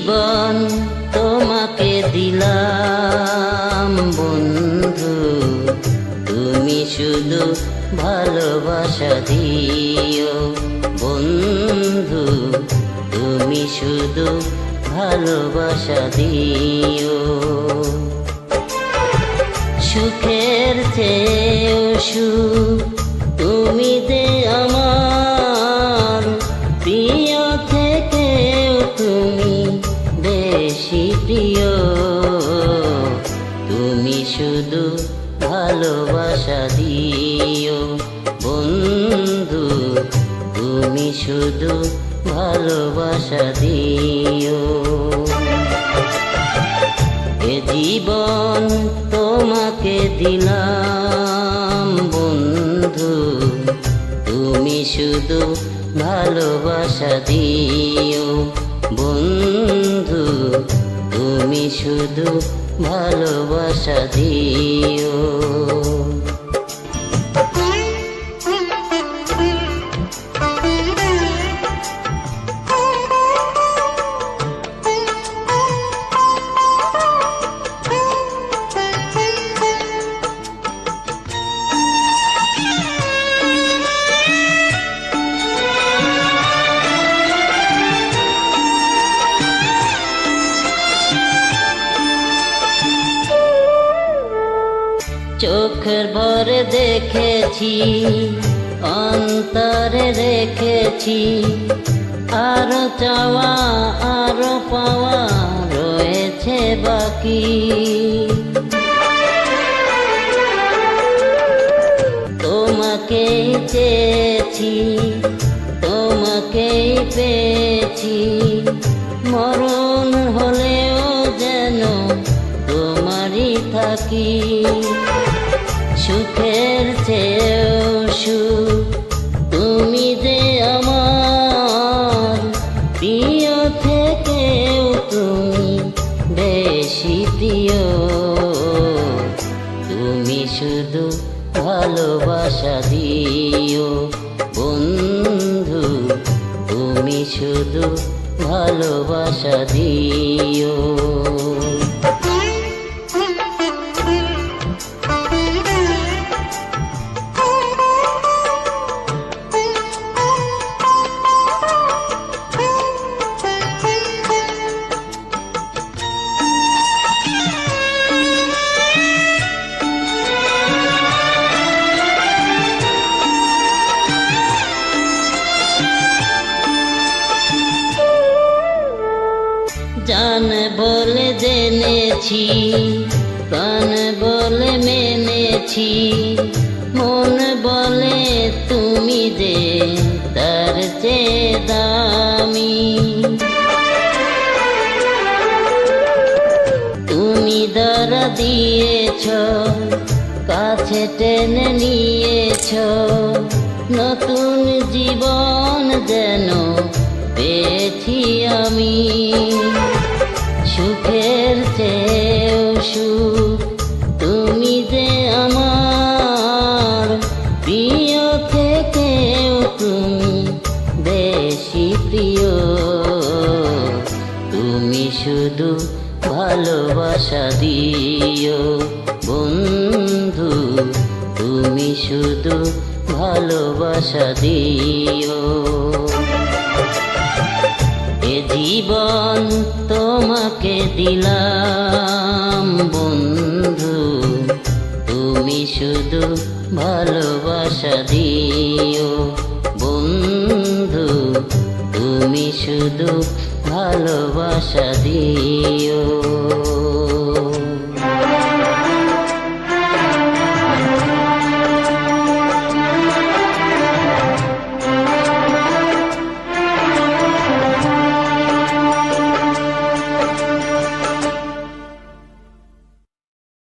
জীবন তোমাকে দিলাম বন্ধু, তুমি শুধু ভালোবাসা দিও বন্ধু, তুমি শুধু ভালোবাসা দিও। সুখের চেয়েও সুখ তুমি দে আমার, প্রিয় থেকেও তুমি বেশি প্রিয়। তুমি শুধু ভালোবাসা দিও বন্ধু, তুমি শুধু ভালোবাসা দিও। এ জীবন তোমাকে দিলাম বন্ধু, তুমি শুধু ভালোবাসা দিও বন্ধু, তুমি শুধু ভালোবাসা দিও। চোখের ভরে দেখেছি, অন্তরে রেখেছি, আরো চাওয়া আরো পাওয়া রয়েছে বাকি। তোমাকেই চেয়েছি, তোমাকেই পেয়েছি, মরণ হলেও যেন তোমারই থাকি। সুখের চেয়েও সুখ তুমি যে আমার, প্রিয় থেকেও তুমি বেশি প্রিয়। তুমি শুধু ভালোবাসা দিও বন্ধু, তুমি শুধু ভালোবাসা দিও। জান বলে জেনেছি, প্রাণ বলে মেনেছি, মন বলে তুমি যে তার চেয়ে দামি। তুমি ধরা দিয়েছ, কাছে টেনে নিয়েছ, নতুন জীবন যেন পেয়েছি আমি। সুখের চেয়েও সুখ তুমি যে আমার, প্রিয় থেকেও তুমি বেশি প্রিয়। তুমি শুধু ভালোবাসা দিও বন্ধু, তুমি শুধু ভালোবাসা দিও। এ জীবন তোমাকে দিলাম বন্ধু, তুমি শুধু ভালোবাসা দিও বন্ধু, তুমি শুধু ভালোবাসা দিও।